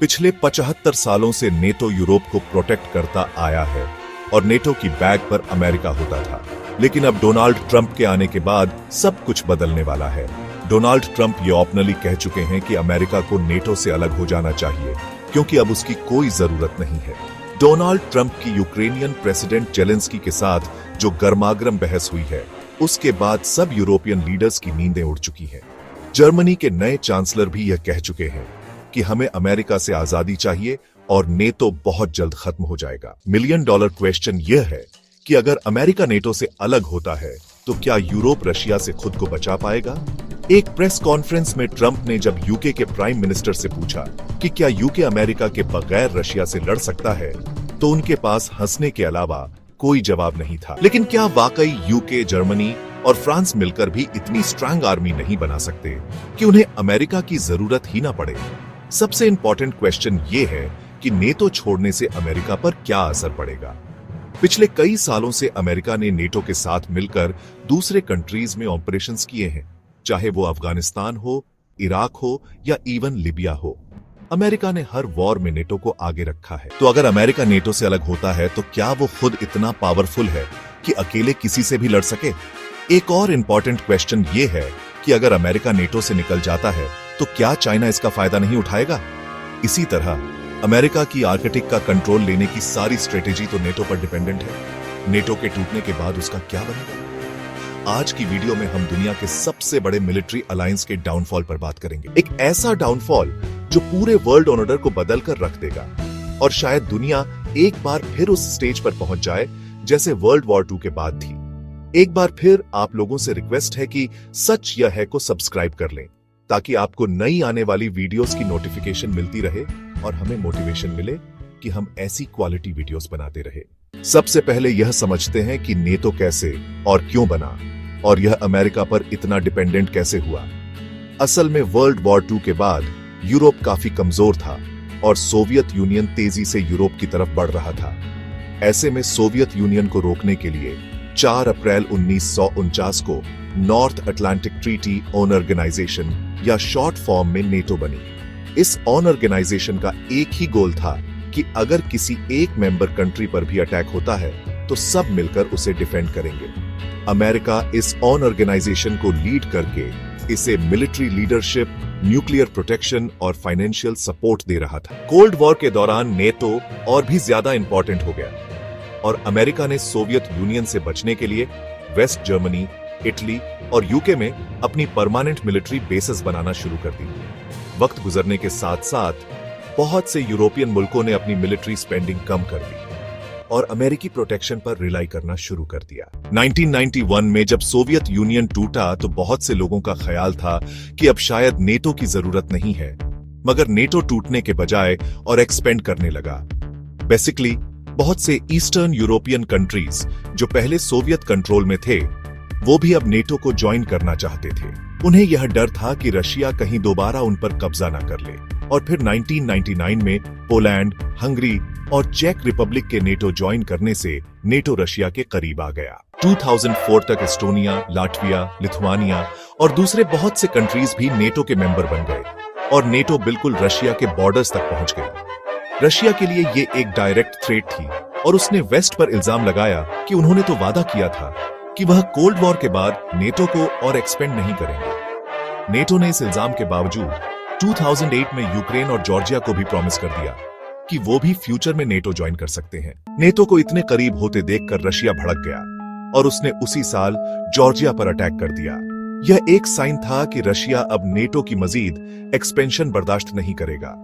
पिछले 75 सालों से नेटो यूरोप को प्रोटेक्ट करता आया है और नेटो की बैग पर अमेरिका होता था। लेकिन अब डोनाल्ड ट्रंप के आने के बाद सब कुछ बदलने वाला है। डोनाल्ड ट्रंप ये ओपनली कह चुके हैं कि अमेरिका को नेटो से अलग हो जाना चाहिए क्योंकि अब उसकी कोई जरूरत नहीं है। डोनाल्ड ट्रंप की यूक्रेनियन प्रेसिडेंट जेलेंस्की के साथ जो गर्मागरम बहस हुई है, उसके बाद सब यूरोपियन लीडर्स की नींदें उड़ चुकी हैं। जर्मनी के नए चांसलर भी यह कह चुके हैं कि हमें अमेरिका से आजादी चाहिए और नेटो बहुत जल्द खत्म हो जाएगा। मिलियन डॉलर क्वेश्चन यह है कि अगर अमेरिका नेटो से अलग होता है तो क्या यूरोप रशिया से खुद को बचा पाएगा? एक प्रेस कॉन्फ्रेंस में ट्रंप ने जब यूके के प्राइम मिनिस्टर से पूछा कि क्या यूके अमेरिका के बगैर रशिया से लड़ सकता है, तो उनके पास हंसने के अलावा कोई जवाब नहीं था। लेकिन क्या वाकई यूके, जर्मनी और फ्रांस मिलकर भी इतनी स्ट्रांग आर्मी नहीं बना सकते कि उन्हें अमेरिका की जरूरत ही ना पड़े? सबसे इंपॉर्टेंट क्वेश्चन ये है कि नेटो छोड़ने से अमेरिका पर क्या असर पड़ेगा। पिछले कई सालों से अमेरिका ने नेटो के साथ मिलकर दूसरे कंट्रीज में ऑपरेशंस किए हैं, चाहे वो अफगानिस्तान हो, इराक हो या इवन लिबिया हो। अमेरिका ने हर वॉर में नेटो को आगे रखा है। तो अगर अमेरिका नेटो से अलग होता है तो क्या वो खुद इतना पावरफुल है कि अकेले किसी से भी लड़ सके? एक और इंपॉर्टेंट क्वेश्चन ये है कि अगर अमेरिका नेटो से निकल जाता है तो क्या चाइना इसका फायदा नहीं उठाएगा? इसी तरह अमेरिका की आर्कटिक का कंट्रोल लेने की सारी स्ट्रेटेजी तो नेटो पर डिपेंडेंट है। नेटो के टूटने के बाद उसका क्या बनेगा? आज की वीडियो में हम दुनिया के सबसे बड़े मिलिट्री अलायंस के डाउनफॉल पर बात करेंगे। एक ऐसा डाउनफॉल जो पूरे वर्ल्ड ऑर्डर को बदलकर रख देगा और शायद दुनिया एक बार फिर उस स्टेज पर पहुंच जाए जैसे वर्ल्ड वॉर 2 के बाद थी। एक बार फिर आप लोगों से रिक्वेस्ट है कि सच यह है को सब्सक्राइब कर लें ताकि आपको नई आने वाली वीडियोस की नोटिफिकेशन मिलती रहे और हमें मोटिवेशन मिले कि हम ऐसी क्वालिटी वीडियोस बनाते रहे। सबसे पहले यह समझते हैं कि नेटो कैसे और क्यों बना और यह अमेरिका पर इतना डिपेंडेंट कैसे हुआ। असल में वर्ल्ड वॉर 2 के बाद यूरोप काफी कमजोर था और सोवियत यूनियन तेजी से यूरोप की तरफ बढ़ रहा था। ऐसे में सोवियत यूनियन को रोकने के लिए 4 अप्रैल 1949 को North Atlantic Treaty on Organization या शॉर्ट फॉर्म में नेटो बनी। इस ऑन ऑर्गेनाइजेशन का एक ही गोल था कि अगर किसी एक मेंबर कंट्री पर भी अटैक होता है तो सब मिलकर उसे डिफेंड करेंगे। अमेरिका इस ऑन ऑर्गेनाइजेशन को लीड करके इसे मिलिट्री लीडरशिप, न्यूक्लियर प्रोटेक्शन और फाइनेंशियल सपोर्ट दे रहा था। कोल्ड वॉर के दौरान नेटो और भी ज्यादा इंपॉर्टेंट हो गया और अमेरिका ने सोवियत यूनियन से बचने के लिए वेस्ट जर्मनी, इटली और यूके में अपनी परमानेंट मिलिट्री बेसेस बनाना शुरू कर दी। वक्त गुजरने के साथ साथ बहुत से यूरोपियन मुल्कों ने अपनी मिलिट्री स्पेंडिंग कम कर दी और अमेरिकी प्रोटेक्शन पर रिलाई करना शुरू कर दिया। 1991 में जब सोवियत यूनियन टूटा तो बहुत से लोगों का ख्याल था कि अब शायद नेटो की जरूरत नहीं है, मगर नेटो टूटने के बजाय और एक्सपेंड करने लगा। बेसिकली बहुत से ईस्टर्न यूरोपियन कंट्रीज जो पहले सोवियत कंट्रोल में थे, वो भी अब नेटो को ज्वाइन करना चाहते थे। उन्हें यह डर था कि रशिया कहीं दोबारा उन पर कब्जा न कर ले और फिर 1999 में पोलैंड, हंगरी और चेक रिपब्लिक के नेटो ज्वाइन करने से नेटो रशिया के करीब आ गया। 2004 तक एस्टोनिया, लाटविया, लिथुआनिया और दूसरे बहुत से कंट्रीज भी नेटो के मेंबर बन गए और नेटो बिल्कुल रशिया के बॉर्डर्स तक पहुंच गई। रशिया के लिए ये एक डायरेक्ट थ्रेट थी और उसने वेस्ट पर इल्जाम लगाया कि उन्होंने तो वादा किया था कि वह कोल्ड वॉर के बाद नेटो को और एक्सपेंड नहीं करेंगे। नेटो ने इस इल्जाम के बावजूद 2008 में यूक्रेन और जॉर्जिया को भी प्रॉमिस कर दिया कि वो भी फ्यूचर में नेटो ज्वाइन कर सकते हैं। नेटो को इतने करीब होते देखकर रशिया भड़क गया और उसने उसी साल जॉर्जिया पर अटैक कर दिया। यह एक साइन था कि रशिया अब नेटो की मजीद एक्सपेंशन बर्दाश्त नहीं करेगा।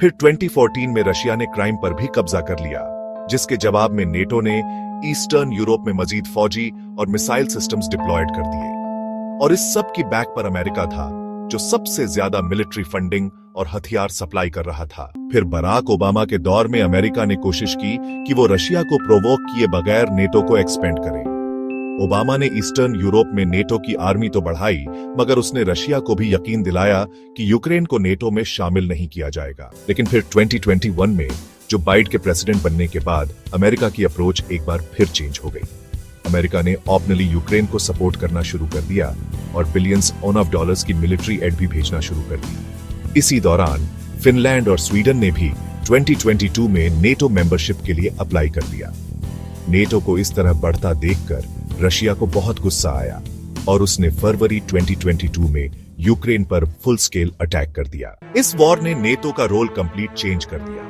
फिर 2014 में रशिया ने क्राइम पर भी कब्जा कर लिया, जिसके जवाब में नेटो ने ईस्टर्न यूरोप में मजीद फौजी और मिसाइल सिस्टम्स डिप्लॉयड कर दिए और इस सब की बैक पर अमेरिका था जो सबसे ज्यादा मिलिट्री फंडिंग और हथियार सप्लाई कर रहा था। फिर बराक ओबामा के दौर में अमेरिका ने कोशिश की कि वो रशिया को प्रोवोक किए बगैर नेटो को एक्सपेंड करे। ओबामा ने ईस्टर्न यूरोप में नेटो की आर्मी तो बढ़ाई, मगर उसने रशिया को भी यकीन दिलाया कि यूक्रेन को नेटो में शामिल नहीं किया जाएगा। लेकिन फिर 2021 में जो बाइडेन के प्रेसिडेंट बनने के बाद अमेरिका की अप्रोच एक बार फिर चेंज हो गई। अमेरिका ने ओपनली यूक्रेन को सपोर्ट करना शुरू कर दिया और बिलियंस ऑफ डॉलर्स की मिलिट्री एड भी भेजना शुरू कर दी। इसी दौरान फिनलैंड और स्वीडन ने भी 2022 में नेटो मेंबरशिप के लिए अप्लाई कर दिया। नेटो को इस तरह बढ़ता देखकर रशिया को बहुत गुस्सा आया और उसने फरवरी 2022 में यूक्रेन पर फुल स्केल अटैक कर दिया। इस वॉर ने नेटो का रोल कंप्लीट चेंज कर दिया।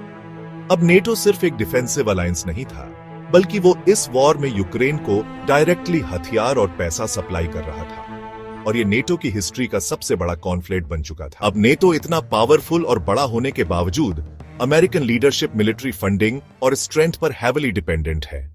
अब नेटो सिर्फ एक डिफेंसिव अलायंस नहीं था, बल्कि वो इस वॉर में यूक्रेन को डायरेक्टली हथियार और पैसा सप्लाई कर रहा था, और ये नेटो की हिस्ट्री का सबसे बड़ा कॉन्फ्लिक्ट बन चुका था। अब नेटो इतना पावरफुल और बड़ा होने के बावजूद अमेरिकन लीडरशिप मिलिट्री फंडिंग और स्ट्रेंथ पर हैविली डिपेंडेंट है।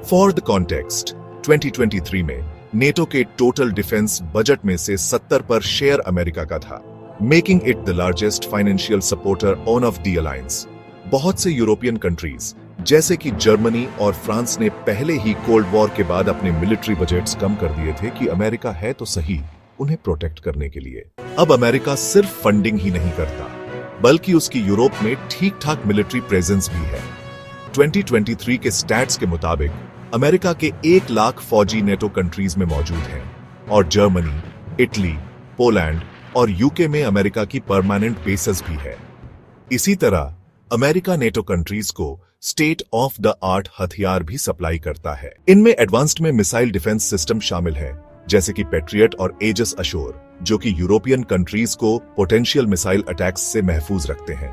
फॉर द कॉन्टेक्स्ट, 2023 में नेटो के टोटल डिफेंस बजट में से 70% शेयर अमेरिका का था, making it the largest financial supporter on off the alliance. बहुत से यूरोपियन कंट्रीज जैसे कि जर्मनी और फ्रांस ने पहले ही कोल्ड वॉर के बाद अपने मिलिट्री बजट्स कम कर दिए थे कि अमेरिका है तो सही उन्हें प्रोटेक्ट करने के लिए। अब अमेरिका सिर्फ फंडिंग ही नहीं करता, बल्कि उसकी यूरोप में ठीक ठाक मिलिट्री प्रेजेंस भी है। 2023 के स्टैट्स के मुताबिक अमेरिका के 1 लाख फौजी नेटो कंट्रीज में मौजूद हैं, और जर्मनी, इटली, पोलैंड और यूके में अमेरिका की परमानेंट बेसेस भी है। इसी तरह अमेरिका नेटो कंट्रीज को स्टेट ऑफ द आर्ट हथियार भी सप्लाई करता है। इनमें एडवांस्ड में मिसाइल डिफेंस सिस्टम शामिल है, जैसे कि पेट्रियट और एजस अशोर, जो कि यूरोपियन कंट्रीज को पोटेंशियल मिसाइल अटैक्स से महफूज रखते हैं।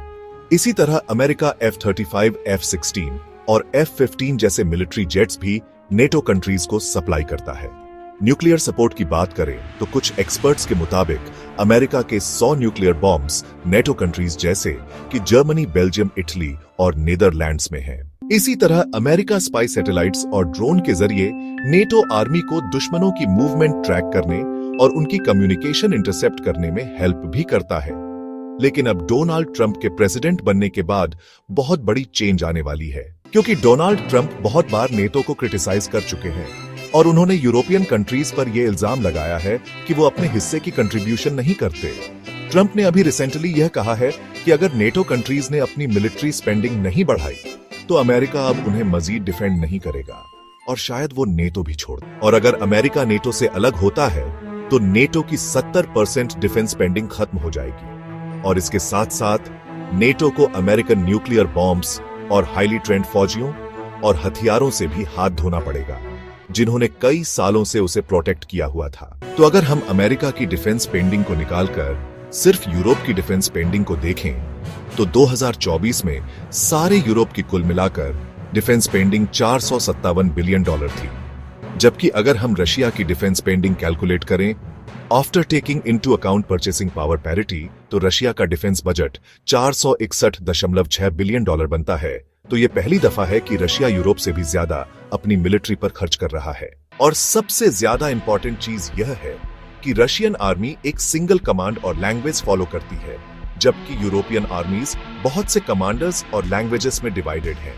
इसी तरह अमेरिका F-35, F-16 और F-15 जैसे मिलिट्री जेट्स भी नेटो कंट्रीज को सप्लाई करता है। न्यूक्लियर सपोर्ट की बात करें तो कुछ एक्सपर्ट्स के मुताबिक अमेरिका के 100 न्यूक्लियर बॉम्ब्स नेटो कंट्रीज जैसे कि जर्मनी, बेल्जियम, इटली और नीदरलैंड्स में हैं। इसी तरह अमेरिका स्पाई सैटेलाइट्स और ड्रोन के जरिए नेटो आर्मी को दुश्मनों की मूवमेंट ट्रैक करने और उनकी कम्युनिकेशन इंटरसेप्ट करने में हेल्प भी करता है। लेकिन अब डोनाल्ड ट्रंप के प्रेसिडेंट बनने के बाद बहुत बड़ी चेंज आने वाली है, क्योंकि डोनाल्ड ट्रंप बहुत बार नेटो को क्रिटिसाइज कर चुके हैं और उन्होंने यूरोपियन कंट्रीज पर यह इल्जाम लगाया है कि वो अपने हिस्से की कंट्रीब्यूशन नहीं करते। ट्रंप ने अभी रिसेंटली यह कहा है कि अगर नेटो कंट्रीज ने अपनी मिलिट्री स्पेंडिंग नहीं बढ़ाई तो अमेरिका अब उन्हें मजीद डिफेंड नहीं करेगा और शायद वो नेटो भी छोड़ दे। और अगर अमेरिका नेटो से अलग होता है तो नेटो की 70% डिफेंस स्पेंडिंग खत्म हो जाएगी, और इसके साथ साथ नेटो को अमेरिकन न्यूक्लियर बॉम्ब्स और हाईली ट्रेंड फौजियों और हथियारों से भी हाथ धोना पड़ेगा, जिन्होंने कई सालों से उसे प्रोटेक्ट किया हुआ था। तो अगर हम अमेरिका की डिफेंस स्पेंडिंग को निकालकर सिर्फ यूरोप की डिफेंस स्पेंडिंग को देखें तो 2024 में सारे यूरोप की कुल मिलाकर डिफेंस स्पेंडिंग $457 बिलियन थी, जबकि अगर हम रशिया की डिफेंस स्पेंडिंग कैलकुलेट करें after taking into account purchasing power parity, तो रशिया का डिफेंस बजट $461.6 बिलियन बनता है। तो ये पहली दफा है कि रशिया यूरोप से भी ज्यादा अपनी मिलिट्री पर खर्च कर रहा है। और सबसे ज्यादा इंपॉर्टेंट चीज यह है कि रशियन आर्मी एक सिंगल कमांड और लैंग्वेज फॉलो करती है, जबकि यूरोपियन आर्मीज बहुत से कमांडर्स और लैंग्वेजेस में डिवाइडेड हैं।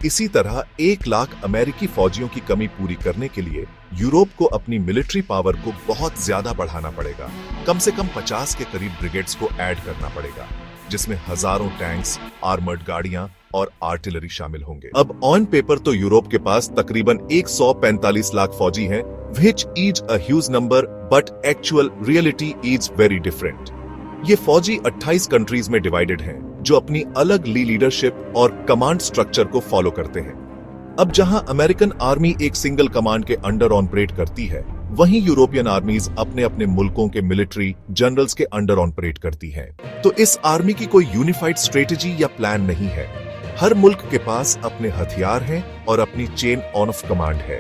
इसी तरह 1 लाख अमेरिकी फौजियों की कमी पूरी करने के लिए यूरोप को अपनी मिलिट्री पावर को बहुत ज्यादा बढ़ाना पड़ेगा। कम से कम 50 के करीब ब्रिगेड्स को ऐड करना पड़ेगा, जिसमें हजारों टैंक्स, आर्मर्ड गाड़ियां और आर्टिलरी शामिल होंगे। अब ऑन पेपर तो यूरोप के पास तकरीबन 145 लाख फौजी हैं, which is a huge number, but actual reality is very different. ये फौजी 28 कंट्रीज में डिवाइडेड हैं, जो अपनी अलग लीडरशिप और कमांड स्ट्रक्चर को फॉलो करते हैं। अब जहां अमेरिकन आर्मी एक सिंगल कमांड के अंडर ऑपरेट करती है, वहीं यूरोपियन आर्मीज अपने अपने मुल्कों के मिलिट्री जनरल्स के अंडर ऑपरेट करती हैं। तो इस आर्मी की कोई यूनिफाइड स्ट्रेटेजी या प्लान नहीं है। हर मुल्क के पास अपने हथियार हैं और अपनी चेन ऑफ कमांड है।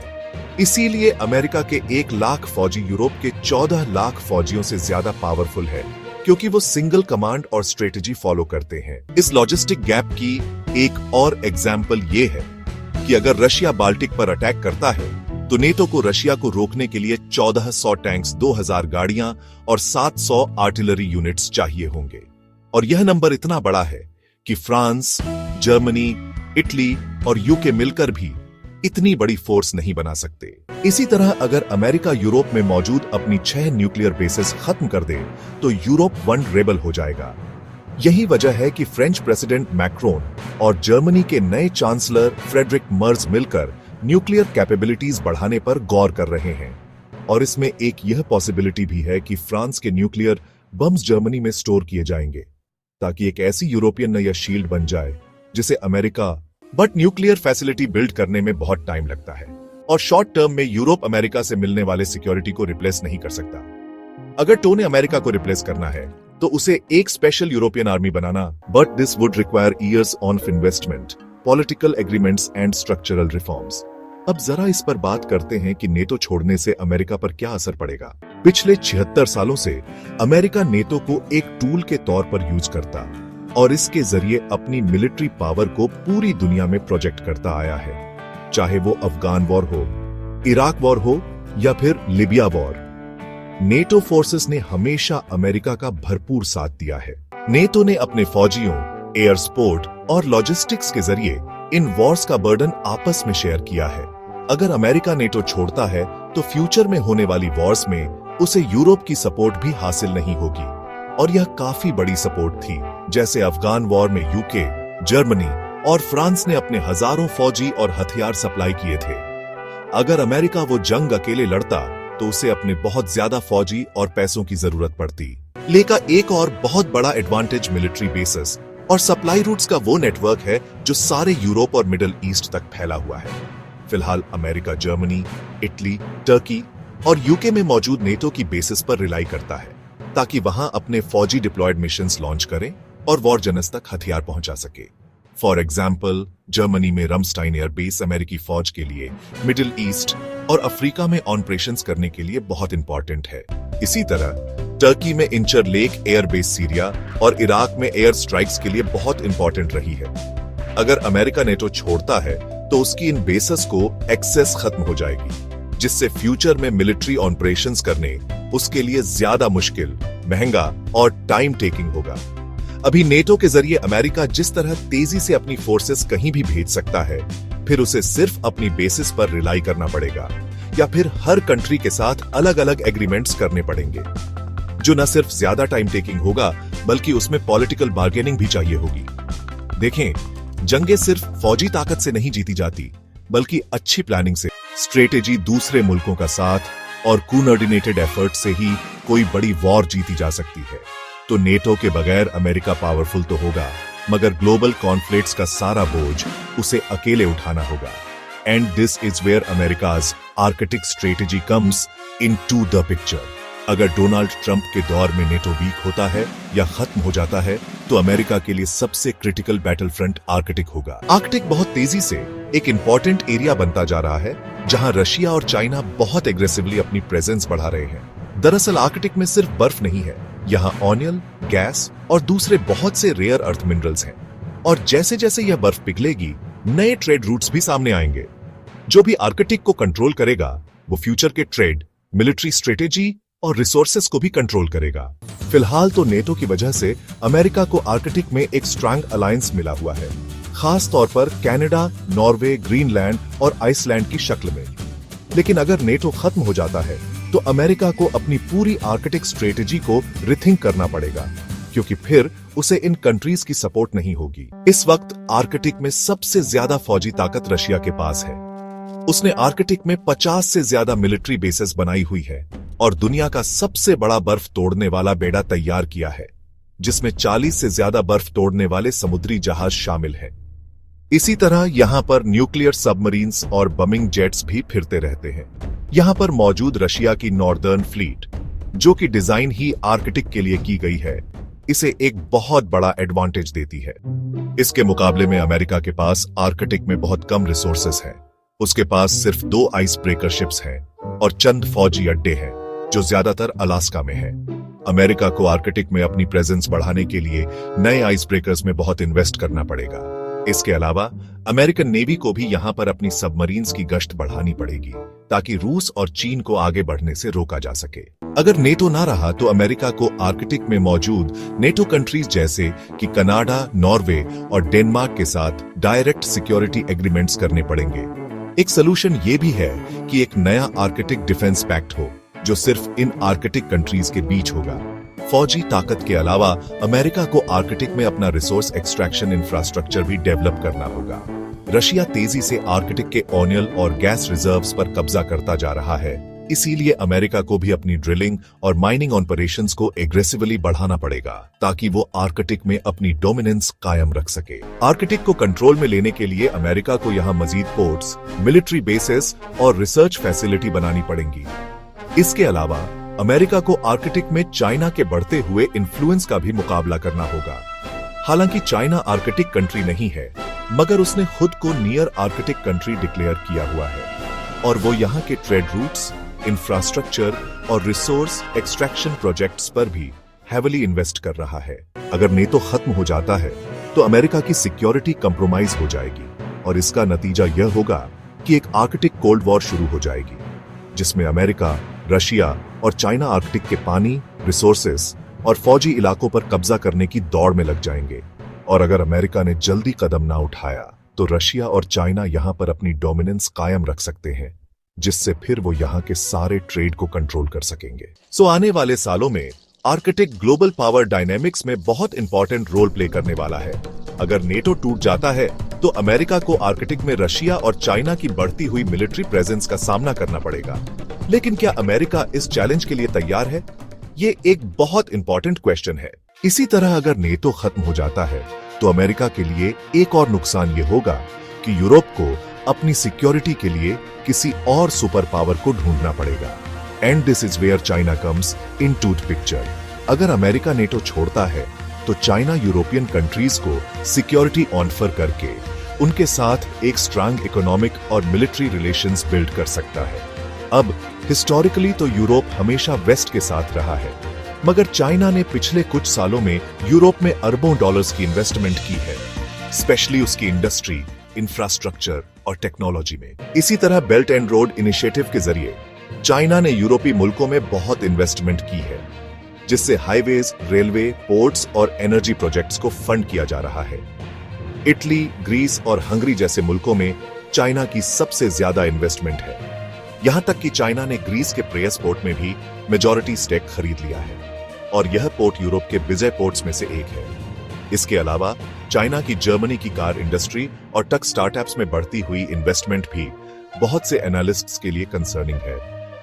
इसीलिए अमेरिका के 1 लाख फौजी यूरोप के 14 लाख फौजियों से ज्यादा पावरफुल है, क्योंकि वो सिंगल कमांड और स्ट्रेटेजी फॉलो करते हैं। इस लॉजिस्टिक गैप की एक और एग्जाम्पल ये है कि अगर रशिया बाल्टिक पर अटैक करता है तो नेटो को रशिया को रोकने के लिए 1400 टैंक्स, 2000 गाड़ियां और 700 आर्टिलरी यूनिट्स चाहिए होंगे। और यह नंबर इतना बड़ा है कि फ्रांस, जर्मनी, इटली और यूके मिलकर भी इतनी बड़ी फोर्स नहीं बना सकते। इसी तरह अगर अमेरिका यूरोप में मौजूद अपनी 6 न्यूक्लियर बेसेस खत्म कर दे तो यूरोप वनरेबल हो जाएगा। यही वजह है कि फ्रेंच प्रेसिडेंट मैक्रोन और जर्मनी के नए चांसलर फ्रेडरिक मर्ज मिलकर न्यूक्लियर कैपेबिलिटीज बढ़ाने पर गौर कर रहे हैं। और इसमें एक यह पॉसिबिलिटी भी है कि फ्रांस के न्यूक्लियर बम्स जर्मनी में स्टोर किए जाएंगे। ताकि एक ऐसी यूरोपियन या शील्ड बन जाए जिसे America but nuclear facility build करने में बहुत टाइम लगता है और शॉर्ट टर्म में यूरोप अमेरिका से मिलने वाले सिक्योरिटी को रिप्लेस नहीं कर सकता। अगर टो ने अमेरिका को रिप्लेस करना है तो उसे एक special European army banana, but this would require years of investment, political agreements and structural reforms. अब जरा इस पर बात करते हैं कि नेटो छोड़ने से अमेरिका पर क्या असर पड़ेगा। पिछले 76 सालों से अमेरिका नेटो को एक टूल के तौर पर यूज करता और इसके जरिए अपनी मिलिट्री पावर को पूरी दुनिया में प्रोजेक्ट करता आया है, चाहे वो अफगान वॉर हो, इराक वॉर हो या फिर लिबिया वॉर। नेटो फोर्सेस ने हमेशा अमेरिका का भरपूर साथ दिया है। नेटो ने अपने फौजियों, एयर सपोर्ट और लॉजिस्टिक्स के जरिए इन वॉर्स का बर्डन आपस में शेयर किया है। अगर अमेरिका नेटो छोड़ता है तो फ्यूचर में होने वाली वॉर्स में उसे यूरोप की सपोर्ट भी हासिल नहीं होगी, और यह काफी बड़ी सपोर्ट थी। जैसे अफगान वॉर में यूके, जर्मनी और फ्रांस ने अपने हजारों फौजी और हथियार सप्लाई किए थे। अगर अमेरिका वो जंग अकेले लड़ता तो उसे अपने बहुत ज्यादा फौजी और पैसों की जरूरत पड़ती। लेकिन एक और बहुत बड़ा एडवांटेज मिलिट्री बेसिस और सप्लाई रूट्स का वो नेटवर्क है जो सारे यूरोप और मिडिल ईस्ट तक फैला हुआ है। फिलहाल अमेरिका जर्मनी, इटली, टर्की और यूके में मौजूद नेटो की बेसिस पर रिलाई करता है ताकि वहां अपने फौजी डिप्लॉयड मिशंस लॉन्च करें और वॉर जनस तक हथियार पहुंचा सके। फॉर एग्जाम्पल, जर्मनी में रमस्टाइन एयरबेस अमेरिकी फौज के लिए मिडिल ईस्ट और अफ्रीका में ऑपरेशंस करने के लिए बहुत इंपॉर्टेंट है। इसी तरह टर्की में इंचर लेक एयरबेस सीरिया और इराक में एयर स्ट्राइक्स के लिए बहुत इंपॉर्टेंट रही है। अगर अमेरिका नेटो छोड़ता है तो उसकी इन बेसेस को एक्सेस खत्म हो जाएगी, जिससे फ्यूचर में मिलिट्री ऑपरेशंस करने उसके लिए ज्यादा मुश्किल, महंगा और टाइम टेकिंग होगा। अभी नेटो के जरिए अमेरिका जिस तरह तेजी से अपनी फोर्सेस कहीं भी भेज सकता है, फिर उसे सिर्फ अपनी बेसिस पर रिलाई करना पड़ेगा या फिर हर कंट्री के साथ अलग अलग एग्रीमेंट्स करने पड़ेंगे, जो न सिर्फ ज्यादा टाइम टेकिंग होगा बल्कि उसमें पॉलिटिकल बार्गेनिंग भी चाहिए होगी। देखें, जंगें सिर्फ फौजी ताकत से नहीं जीती जाती बल्कि अच्छी प्लानिंग से, स्ट्रेटेजी, दूसरे मुल्कों का साथ और कोऑर्डिनेटेड एफर्ट से ही कोई बड़ी वॉर जीती जा सकती है। तो नेटो के बगैर अमेरिका पावरफुल तो होगा, मगर ग्लोबल कॉन्फ्लिक्ट्स का सारा बोझ उसे अकेले उठाना होगा। And this is where America's Arctic strategy comes into the picture. अगर डोनाल्ड ट्रंप के दौर में नेटो वीक होता है या खत्म हो जाता है तो अमेरिका के लिए सबसे क्रिटिकल बैटल फ्रंट आर्कटिक होगा। आर्कटिक बहुत तेजी से एक इंपॉर्टेंट एरिया बनता जा रहा है जहां रशिया और चाइना बहुत एग्रेसिवली अपनी प्रेजेंस बढ़ा रहे हैं। दरअसल आर्कटिक में सिर्फ बर्फ नहीं है, यहाँ ऑनियल, गैस और दूसरे बहुत से रेयर अर्थ मिनरल्स हैं। और जैसे जैसे यह बर्फ पिघलेगी, नए ट्रेड रूट्स भी सामने आएंगे। जो भी आर्कटिक को कंट्रोल करेगा वो फ्यूचर के ट्रेड, मिलिट्री स्ट्रेटेजी और रिसोर्सेस को भी कंट्रोल करेगा। फिलहाल तो नेटो की वजह से अमेरिका को आर्कटिक में एक स्ट्रांग अलायंस मिला हुआ है, खास तौर पर कनाडा, नॉर्वे, ग्रीनलैंड और आइसलैंड की शक्ल में। लेकिन अगर नेटो खत्म हो जाता है तो अमेरिका को अपनी पूरी आर्कटिक स्ट्रेटेजी को रिथिंक करना पड़ेगा, क्योंकि फिर उसे इन कंट्रीज की सपोर्ट नहीं होगी। इस वक्त आर्कटिक में सबसे ज्यादा फौजी ताकत रशिया के पास है। उसने आर्कटिक में 50 से ज्यादा मिलिट्री बेसेस बनाई हुई है और दुनिया का सबसे बड़ा बर्फ तोड़ने वाला बेड़ा तैयार किया है, जिसमें 40 से ज्यादा बर्फ तोड़ने वाले समुद्री जहाज शामिल हैं। इसी तरह यहां पर न्यूक्लियर सबमरीन्स और बमिंग जेट्स भी फिरते रहते हैं। यहां पर मौजूद रशिया की नॉर्दर्न फ्लीट, जो कि डिजाइन ही आर्कटिक के लिए की गई है, इसे एक बहुत बड़ा एडवांटेज देती है। इसके मुकाबले में अमेरिका के पास आर्कटिक में बहुत कम रिसोर्सेस हैं। उसके पास सिर्फ 2 आइस ब्रेकर शिप्स हैं और चंद फौजी अड्डे हैं, जो ज्यादातर अलास्का में है। अमेरिका को आर्कटिक में अपनी प्रेजेंस बढ़ाने के लिए नए आइस ब्रेकर्स में बहुत इन्वेस्ट करना पड़ेगा। इसके अलावा अमेरिकन नेवी को भी यहां पर अपनी सबमरीन्स की गश्त बढ़ानी पड़ेगी, ताकि रूस और चीन को आगे बढ़ने से रोका जा सके। अगर नेटो ना रहा तो अमेरिका को आर्कटिक में मौजूद नेटो कंट्रीज जैसे कि कनाडा, नॉर्वे और डेनमार्क के साथ डायरेक्ट सिक्योरिटी एग्रीमेंट्स करने पड़ेंगे। एक सोल्यूशन ये भी है कि एक नया आर्कटिक डिफेंस पैक्ट हो, जो सिर्फ इन आर्कटिक कंट्रीज के बीच होगा। फौजी ताकत के अलावा अमेरिका को आर्कटिक में अपना रिसोर्स एक्सट्रैक्शन इंफ्रास्ट्रक्चर भी डेवलप करना होगा। रशिया तेजी से आर्कटिक के ऑनियल और गैस रिजर्व्स पर कब्जा करता जा रहा है, इसीलिए अमेरिका को भी अपनी ड्रिलिंग और माइनिंग ऑपरेशंस को एग्रेसिवली बढ़ाना पड़ेगा ताकि वो आर्कटिक में अपनी डोमिनेंस कायम रख सके। आर्कटिक को कंट्रोल में लेने के लिए अमेरिका को यहाँ मजीद पोर्ट्स, मिलिट्री बेसेस और रिसर्च फैसिलिटी बनानी पड़ेंगी। इसके अलावा अमेरिका को आर्कटिक में चाइना के बढ़ते हुए इन्फ्लुएंस का भी मुकाबला करना होगा। हालांकि चाइना आर्कटिक कंट्री नहीं है, मगर उसने खुद को नियर आर्कटिक कंट्री डिक्लेयर किया हुआ है और वो यहाँ के ट्रेड रूट्स, इंफ्रास्ट्रक्चर और रिसोर्स एक्सट्रैक्शन प्रोजेक्ट्स पर भी हेविली इन्वेस्ट कर रहा है। अगर नेटो खत्म हो जाता है तो अमेरिका की सिक्योरिटी कंप्रोमाइज हो जाएगी और इसका नतीजा यह होगा कि एक आर्कटिक कोल्ड वॉर शुरू हो जाएगी, जिसमें अमेरिका, रशिया और चाइना आर्कटिक के पानी, रिसोर्सेस और फौजी इलाकों पर कब्जा करने की दौड़ में लग जाएंगे। और अगर अमेरिका ने जल्दी कदम ना उठाया तो रशिया और चाइना यहां पर अपनी डोमिनेंस कायम रख सकते हैं, जिससे फिर वो यहां के सारे ट्रेड को कंट्रोल कर सकेंगे। सो आने वाले सालों में आर्कटिक ग्लोबल पावर डायनेमिक्स में बहुत इंपॉर्टेंट रोल प्ले करने वाला है। अगर नेटो टूट जाता है तो अमेरिका को आर्कटिक में रशिया और चाइना की बढ़ती हुई मिलिट्री प्रेजेंस का सामना करना पड़ेगा। लेकिन क्या अमेरिका इस चैलेंज के लिए तैयार है? ये एक बहुत इंपॉर्टेंट क्वेश्चन है। इसी तरह अगर नेटो खत्म हो जाता है तो अमेरिका के लिए एक और नुकसान ये होगा कि यूरोप को अपनी सिक्योरिटी के लिए किसी और सुपर पावर को ढूंढना पड़ेगा। And this is where China comes into the picture. अगर अमेरिका नेटो छोड़ता है तो चाइना यूरोपियन कंट्रीज को सिक्योरिटी ऑफर करके उनके साथ एक स्ट्रांग इकोनॉमिक और मिलिट्री रिलेशंस बिल्ड कर सकता है। अब हिस्टोरिकली तो यूरोप हमेशा वेस्ट के साथ रहा है, मगर चाइना ने पिछले कुछ सालों में यूरोप में अरबों डॉलर्स की इन्वेस्टमेंट की है, स्पेशली उसकी इंडस्ट्री, इंफ्रास्ट्रक्चर और टेक्नोलॉजी में। इसी तरह बेल्ट एंड रोड इनिशिएटिव के जरिए चाइना ने यूरोपीय मुल्कों में बहुत इन्वेस्टमेंट की है, जिससे हाईवेज, रेलवे, पोर्ट्स और एनर्जी प्रोजेक्ट्स को फंड किया जा रहा है। इटली, ग्रीस और हंगरी जैसे मुल्कों में चाइना की सबसे ज्यादा इन्वेस्टमेंट है। यहां तक कि चाइना ने ग्रीस के प्रेयस पोर्ट में भी मेजॉरिटी स्टेक खरीद लिया है और यह पोर्ट यूरोप के बिजय पोर्ट्स में से एक है। इसके अलावा चाइना की जर्मनी की कार इंडस्ट्री और टक स्टार्टअप्स में बढ़ती हुई इन्वेस्टमेंट भी बहुत से एनालिस्ट्स के लिए कंसर्निंग है,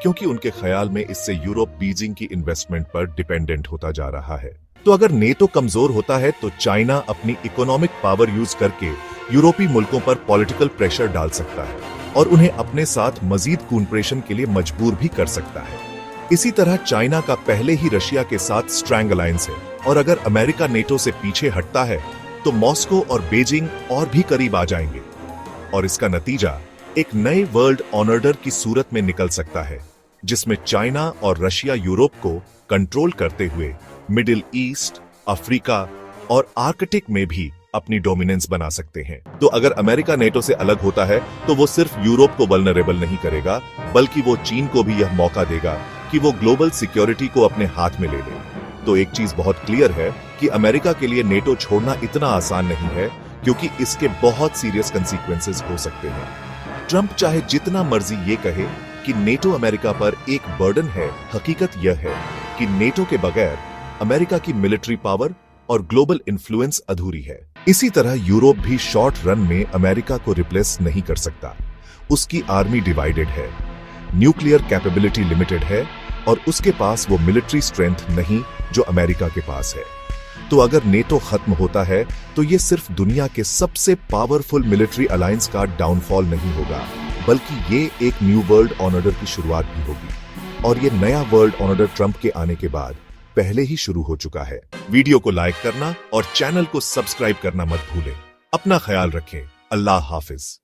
क्योंकि उनके ख्याल में इससे यूरोप बीजिंग की इन्वेस्टमेंट पर डिपेंडेंट होता जा रहा है। तो अगर नेटो कमजोर होता है तो चाइना अपनी इकोनॉमिक पावर यूज करके यूरोपीय मुल्कों पर पॉलिटिकल प्रेशर डाल सकता है और उन्हें अपने साथ मजीद कूनप्रेशन के लिए मजबूर भी कर सकता है। इसी तरह चाइना का पहले ही रशिया के साथ स्ट्रैंग अलायंस है और अगर अमेरिका नेटो से पीछे हटता है तो मॉस्को और बीजिंग और भी करीब आ जाएंगे और इसका नतीजा एक नए वर्ल्ड ऑर्डर की सूरत में निकल सकता है, जिसमें चाइना और रशिया यूरोप को कंट्रोल करते हुए मिडिल ईस्ट, अफ्रीका और आर्कटिक में भी अपनी डोमिनेंस बना सकते हैं। तो अगर अमेरिका नेटो से अलग होता है तो वो सिर्फ यूरोप को वल्नरेबल नहीं करेगा, बल्कि वो चीन को भी यह मौका देगा कि वो ग्लोबल सिक्योरिटी को अपने हाथ में ले ले। तो एक चीज बहुत क्लियर है कि अमेरिका के लिए नेटो छोड़ना इतना आसान नहीं है, क्योंकि इसके बहुत सीरियस कंसीक्वेंसेस हो सकते हैं। ट्रंप चाहे जितना मर्जी ये कहे कि नेटो अमेरिका पर एक बर्डन है, हकीकत यह है कि नेटो के बगैर अमेरिका की मिलिट्री पावर और ग्लोबल इन्फ्लुएंस अधूरी है। इसी तरह यूरोप भी शॉर्ट रन में अमेरिका को रिप्लेस नहीं कर सकता। उसकी आर्मी डिवाइडेड है, न्यूक्लियर कैपेबिलिटी लिमिटेड है और उसके पास वो मिलिट्री स्ट्रेंथ नहीं जो अमेरिका के पास है। तो अगर नेटो खत्म होता है तो ये सिर्फ दुनिया के सबसे पावरफुल मिलिट्री अलायंस का डाउनफॉल नहीं होगा, बल्कि ये एक न्यू वर्ल्ड ऑर्डर की शुरुआत भी होगी। और ये नया वर्ल्ड ऑर्डर ट्रंप के आने के बाद पहले ही शुरू हो चुका है। वीडियो को लाइक करना और चैनल को सब्सक्राइब करना मत भूलें। अपना ख्याल रखें। अल्लाह हाफिज।